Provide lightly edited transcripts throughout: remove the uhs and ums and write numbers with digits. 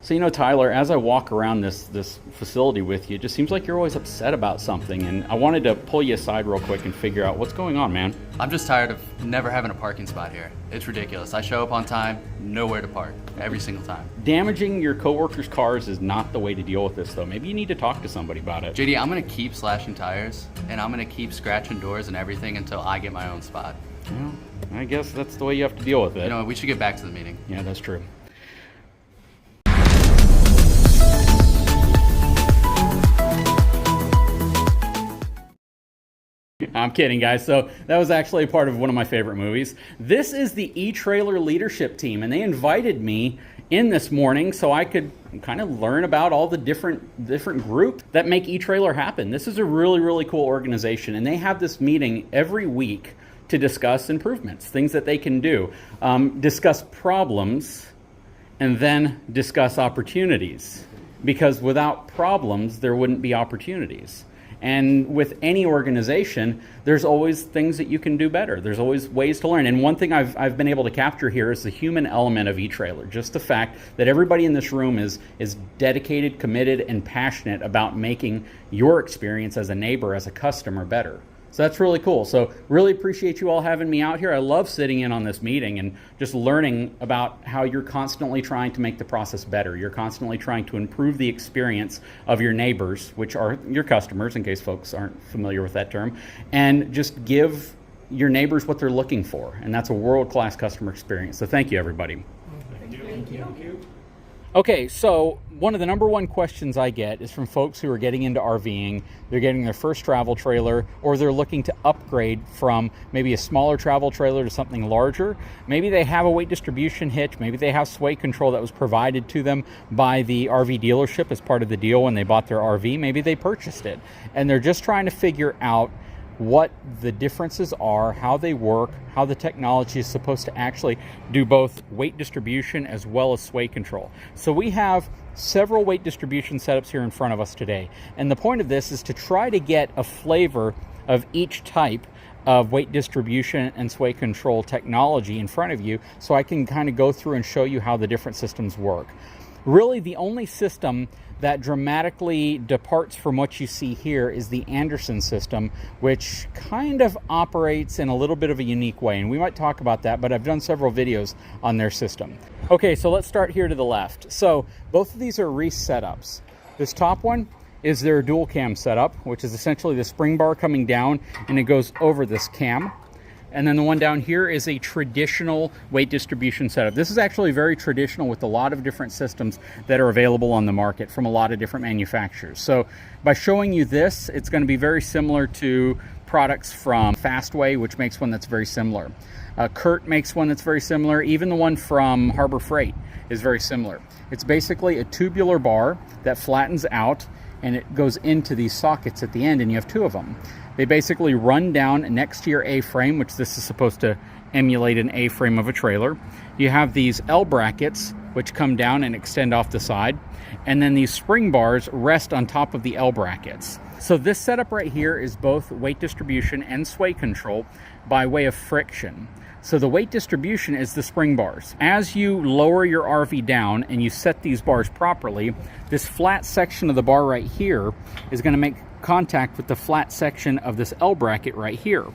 So, you know, Tyler, as I walk around this facility with you, it just seems like you're always upset about something, and I wanted to pull you aside real quick and figure out what's going on, man. I'm just tired of never having a parking spot here. It's ridiculous. I show up on time, nowhere to park, every single time. Damaging your coworkers' cars is not the way to deal with this, though. Maybe you need to talk to somebody about it. JD, I'm gonna keep slashing tires, and I'm gonna keep scratching doors and everything until I get my own spot. Well, I guess that's the way you have to deal with it. You know, we should get back to the meeting. Yeah, that's true. I'm kidding, guys. So that was actually a part of one of my favorite movies. This is the eTrailer leadership team, and they invited me in this morning so I could kind of learn about all the different groups that make eTrailer happen. This is a really, really cool organization, and they have this meeting every week to discuss improvements, things that they can do, discuss problems, and then discuss opportunities. Because without problems, there wouldn't be opportunities. And with any organization, there's always things that you can do better. There's always ways to learn. And one thing I've been able to capture here is the human element of eTrailer. Just the fact that everybody in this room is dedicated, committed, and passionate about making your experience as a neighbor, as a customer, better. So that's really cool. So really appreciate you all having me out here. I love sitting in on this meeting and just learning about how you're constantly trying to make the process better. You're constantly trying to improve the experience of your neighbors, which are your customers, in case folks aren't familiar with that term, and just give your neighbors what they're looking for. And that's a world-class customer experience. So thank you, everybody. Thank you. Okay, so one of the number one questions I get is from folks who are getting into RVing. They're getting their first travel trailer, or they're looking to upgrade from maybe a smaller travel trailer to something larger. Maybe they have a weight distribution hitch. Maybe they have sway control that was provided to them by the RV dealership as part of the deal when they bought their RV. Maybe they purchased it, and they're just trying to figure out what the differences are, how they work, how the technology is supposed to actually do both weight distribution as well as sway control. So we have several weight distribution setups here in front of us today. And the point of this is to try to get a flavor of each type of weight distribution and sway control technology in front of you so I can kind of go through and show you how the different systems work. Really, the only system that dramatically departs from what you see here is the Anderson system, which kind of operates in a little bit of a unique way. And we might talk about that, but I've done several videos on their system. Okay, so let's start here to the left. So both of these are Reese setups. This top one is their dual cam setup, which is essentially the spring bar coming down and it goes over this cam. And then the one down here is a traditional weight distribution setup. This is actually very traditional with a lot of different systems that are available on the market from a lot of different manufacturers. So by showing you this, it's going to be very similar to products from Fastway, which makes one that's very similar. Curt makes one that's very similar. Even the one from Harbor Freight is very similar. It's basically a tubular bar that flattens out and it goes into these sockets at the end, and you have two of them. They basically run down next to your A-frame, which this is supposed to emulate an A-frame of a trailer. You have these L brackets, which come down and extend off the side. And then these spring bars rest on top of the L brackets. So this setup right here is both weight distribution and sway control by way of friction. So the weight distribution is the spring bars. As you lower your RV down and you set these bars properly, this flat section of the bar right here is going to make contact with the flat section of this L bracket right here.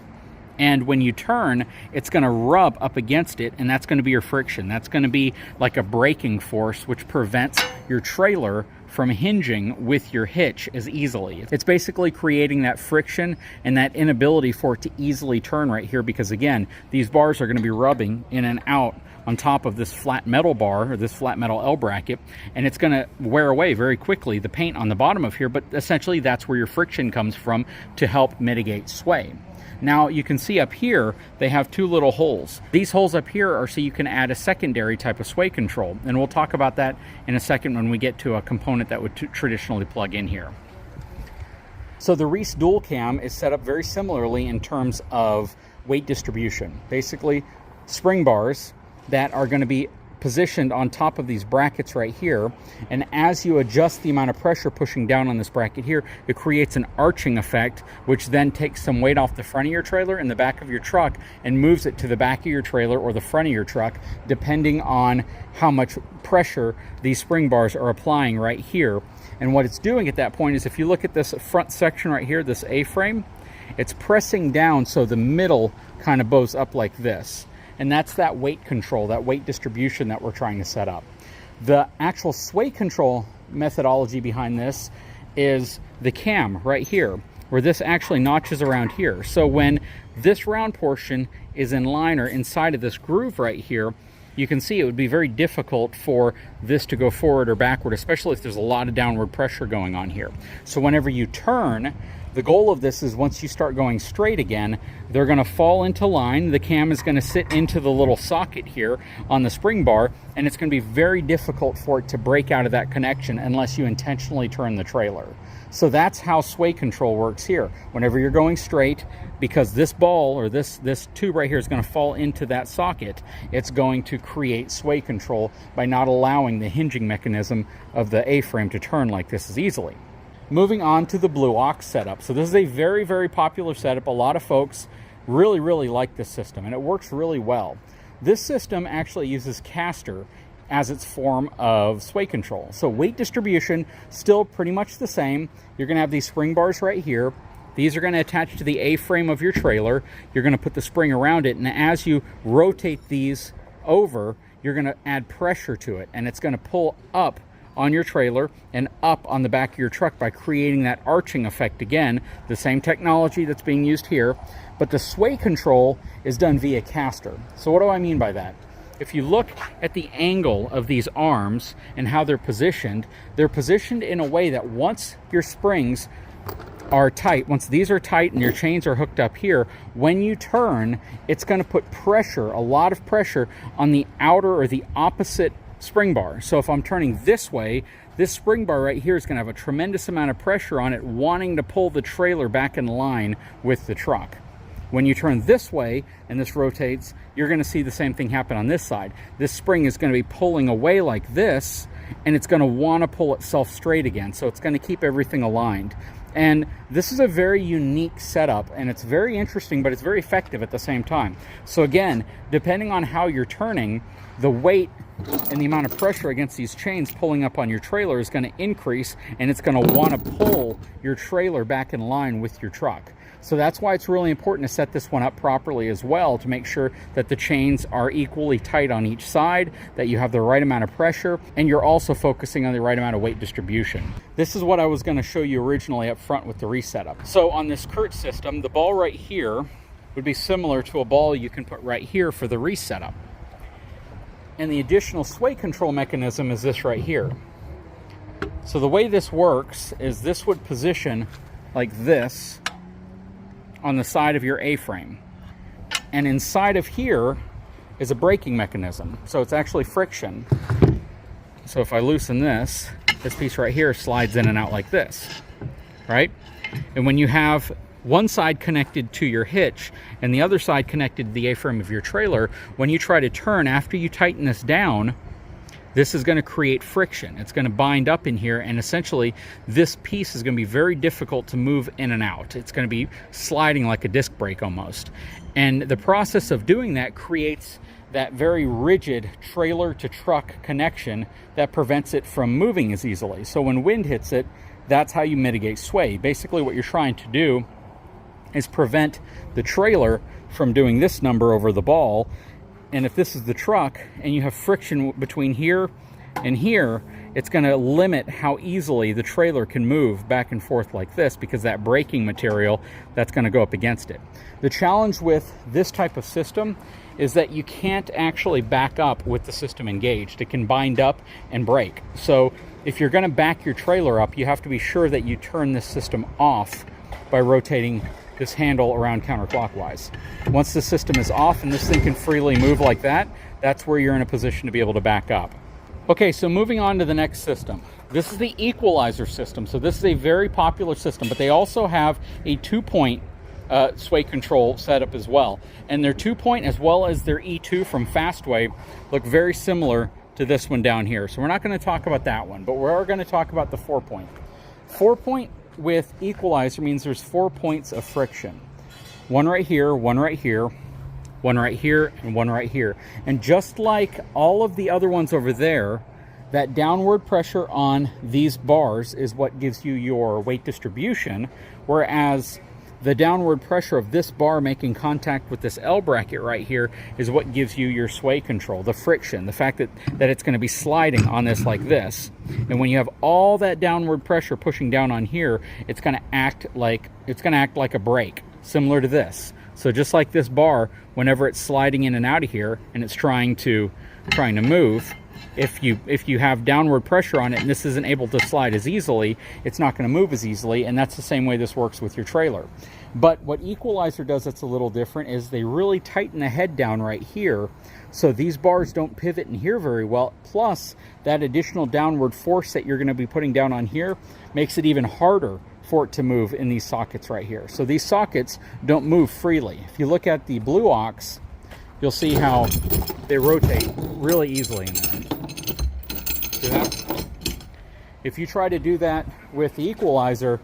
And when you turn, it's going to rub up against it, and that's going to be your friction. That's going to be like a braking force, which prevents your trailer from hinging with your hitch as easily. It's basically creating that friction and that inability for it to easily turn right here, because again, these bars are going to be rubbing in and out on top of this flat metal bar or this flat metal L bracket, and it's going to wear away very quickly the paint on the bottom of here, but essentially that's where your friction comes from to help mitigate sway. Now you can see up here they have two little holes. These holes up here are so you can add a secondary type of sway control, and we'll talk about that in a second when we get to a component that would traditionally plug in here. So the Reese dual cam is set up very similarly in terms of weight distribution. Basically spring bars that are going to be positioned on top of these brackets right here, and as you adjust the amount of pressure pushing down on this bracket here, it creates an arching effect, which then takes some weight off the front of your trailer and the back of your truck and moves it to the back of your trailer or the front of your truck, depending on how much pressure these spring bars are applying right here. And what it's doing at that point is, if you look at this front section right here, this A-frame, it's pressing down so the middle kind of bows up like this. And that's that weight control, that weight distribution that we're trying to set up. The actual sway control methodology behind this is the cam right here, where this actually notches around here. So when this round portion is in line or inside of this groove right here, you can see it would be very difficult for this to go forward or backward, especially if there's a lot of downward pressure going on here. So whenever you turn, the goal of this is once you start going straight again, they're going to fall into line. The cam is going to sit into the little socket here on the spring bar, and it's going to be very difficult for it to break out of that connection unless you intentionally turn the trailer. So that's how sway control works here. Whenever you're going straight, because this ball or this tube right here is going to fall into that socket, it's going to create sway control by not allowing the hinging mechanism of the A-frame to turn like this as easily. Moving on to the Blue Ox setup. So this is a very, very popular setup. A lot of folks really, really like this system, and it works really well. This system actually uses caster as its form of sway control. So weight distribution, still pretty much the same. You're going to have these spring bars right here. These are going to attach to the A-frame of your trailer. You're going to put the spring around it, and as you rotate these over, you're going to add pressure to it, and it's going to pull up on your trailer and up on the back of your truck by creating that arching effect again, the same technology that's being used here, but the sway control is done via caster. So what do I mean by that? If you look at the angle of these arms and how they're positioned in a way that once your springs are tight, once these are tight and your chains are hooked up here, when you turn, it's going to put pressure, a lot of pressure, on the outer or the opposite spring bar. So if I'm turning this way, this spring bar right here is going to have a tremendous amount of pressure on it, wanting to pull the trailer back in line with the truck. When you turn this way and this rotates, you're going to see the same thing happen on this side. This spring is going to be pulling away like this, and it's going to want to pull itself straight again. So it's going to keep everything aligned. And this is a very unique setup, and it's very interesting, but it's very effective at the same time. So again, depending on how you're turning, the weight and the amount of pressure against these chains pulling up on your trailer is going to increase, and it's going to want to pull your trailer back in line with your truck. So that's why it's really important to set this one up properly as well, to make sure that the chains are equally tight on each side, that you have the right amount of pressure, and you're also focusing on the right amount of weight distribution. This is what I was going to show you originally up front with the Reese setup. So on this Curt system, the ball right here would be similar to a ball you can put right here for the Reese setup. And the additional sway control mechanism is this right here. So the way this works is this would position like this on the side of your A-frame. And inside of here is a braking mechanism. So it's actually friction. So if I loosen this piece right here slides in and out like this, right? And when you have one side connected to your hitch and the other side connected to the A-frame of your trailer, when you try to turn after you tighten this down, this is going to create friction. It's going to bind up in here, and essentially this piece is going to be very difficult to move in and out. It's going to be sliding like a disc brake almost. And the process of doing that creates that very rigid trailer to truck connection that prevents it from moving as easily. So when wind hits it, that's how you mitigate sway. Basically what you're trying to do is prevent the trailer from doing this number over the ball. And if this is the truck and you have friction between here and here, it's going to limit how easily the trailer can move back and forth like this, because that braking material that's going to go up against it. The challenge with this type of system is that you can't actually back up with the system engaged. It can bind up and break. So if you're going to back your trailer up, you have to be sure that you turn this system off by rotating this handle around counterclockwise. Once the system is off and this thing can freely move like that, that's where you're in a position to be able to back up. Okay, so moving on to the next system. This is the Equalizer system. So this is a very popular system, but they also have a 2-point sway control setup as well. And their 2-point as well as their E2 from Fastway look very similar to this one down here. So we're not going to talk about that one, but we are going to talk about the 4-point. 4-point with Equalizer means there's 4 points of friction. One right here, one right here, one right here, and one right here. And just like all of the other ones over there, that downward pressure on these bars is what gives you your weight distribution, whereas the downward pressure of this bar making contact with this L bracket right here is what gives you your sway control, the friction, the fact that it's going to be sliding on this like this. And when you have all that downward pressure pushing down on here, it's going to act like a brake, similar to this. So just like this bar, whenever it's sliding in and out of here and it's trying to move, if you have downward pressure on it and this isn't able to slide as easily, it's not going to move as easily, and that's the same way this works with your trailer. But what Equalizer does that's a little different is they really tighten the head down right here, so these bars don't pivot in here very well, plus that additional downward force that you're going to be putting down on here makes it even harder for it to move in these sockets right here. So these sockets don't move freely. If you look at the Blue Ox, you'll see how they rotate really easily in there. See that? If you try to do that with the Equalizer,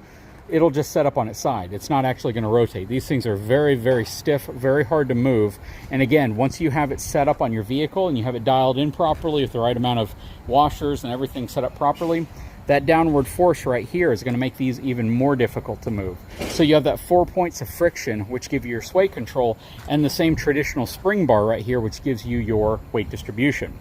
it'll just set up on its side. It's not actually going to rotate. These things are very, very stiff, very hard to move. And again, once you have it set up on your vehicle and you have it dialed in properly with the right amount of washers and everything set up properly, that downward force right here is going to make these even more difficult to move. So you have that 4 points of friction, which give you your sway control, and the same traditional spring bar right here, which gives you your weight distribution.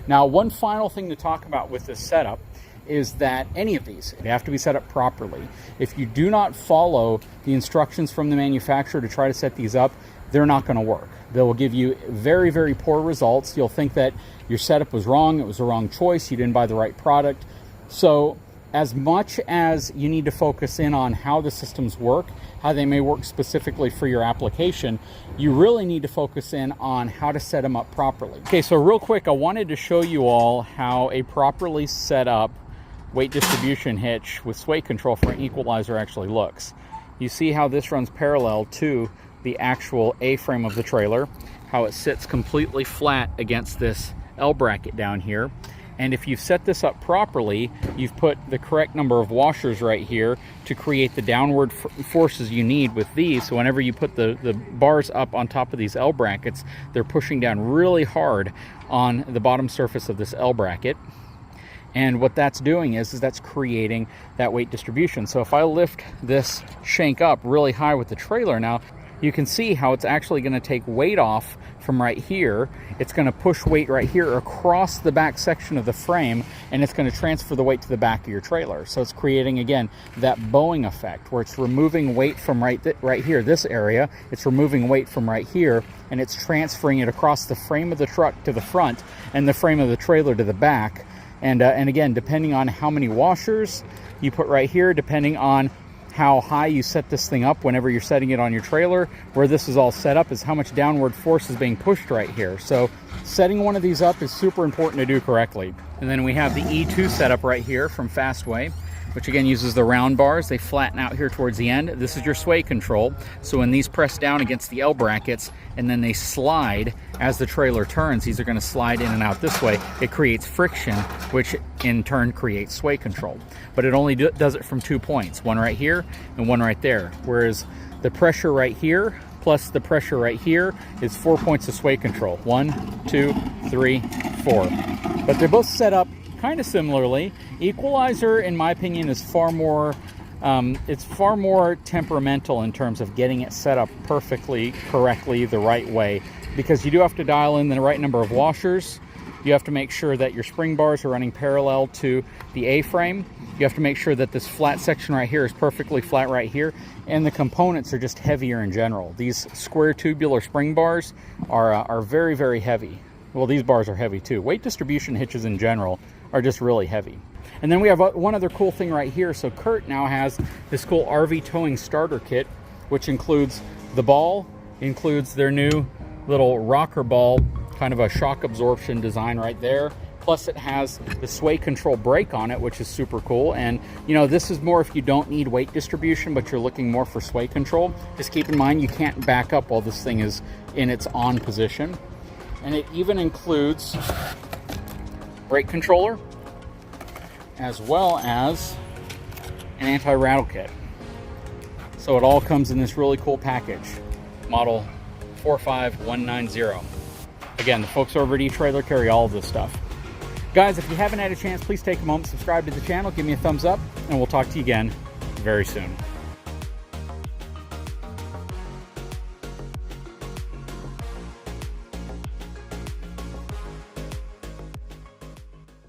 Now, one final thing to talk about with this setup is that any of these, they have to be set up properly. If you do not follow the instructions from the manufacturer to try to set these up, they're not going to work. They will give you very, very poor results. You'll think that your setup was wrong, it was the wrong choice, you didn't buy the right product. So as much as you need to focus in on how the systems work, how they may work specifically for your application, you really need to focus in on how to set them up properly. Okay, so real quick, I wanted to show you all how a properly set up weight distribution hitch with sway control for an Equalizer actually looks. You see how this runs parallel to the actual A-frame of the trailer, how it sits completely flat against this L bracket down here. And if you've set this up properly, you've put the correct number of washers right here to create the downward forces you need with these. So whenever you put the bars up on top of these L brackets, they're pushing down really hard on the bottom surface of this L bracket. And what that's doing is that's creating that weight distribution. So if I lift this shank up really high with the trailer now, you can see how it's actually going to take weight off from right here. It's going to push weight right here across the back section of the frame, and it's going to transfer the weight to the back of your trailer. So it's creating, again, that bowing effect where it's removing weight from right here, this area. It's removing weight from right here, and it's transferring it across the frame of the truck to the front and the frame of the trailer to the back. And again, depending on how many washers you put right here, depending on how high you set this thing up whenever you're setting it on your trailer, where this is all set up is how much downward force is being pushed right here. So setting one of these up is super important to do correctly. And then we have the E2 setup right here from Fastway, which again uses the round bars. They flatten out here towards the end. This is your sway control. So when these press down against the L brackets and then they slide as the trailer turns, these are going to slide in and out this way. It creates friction, which in turn creates sway control. But it only does it from 2 points, one right here and one right there. Whereas the pressure right here plus the pressure right here is 4 points of sway control. 1, 2, 3, 4. But they're both set up kind of similarly. Equalizer, in my opinion, is far more temperamental in terms of getting it set up perfectly, correctly, the right way, because you do have to dial in the right number of washers. You have to make sure that your spring bars are running parallel to the A-frame. You have to make sure that this flat section right here is perfectly flat right here, and the components are just heavier in general. These square tubular spring bars are very, very heavy. Well, these bars are heavy too. Weight distribution hitches in general are just really heavy. And then we have one other cool thing right here. So Curt now has this cool RV towing starter kit, which includes the ball, includes their new little rocker ball, kind of a shock absorption design right there. Plus it has the sway control brake on it, which is super cool. And you know, this is more if you don't need weight distribution, but you're looking more for sway control. Just keep in mind, you can't back up while this thing is in its on position. And it even includes brake controller, as well as an anti-rattle kit. So it all comes in this really cool package, model 45190. Again, the folks over at eTrailer carry all of this stuff. Guys, if you haven't had a chance, please take a moment, subscribe to the channel, give me a thumbs up, and we'll talk to you again very soon.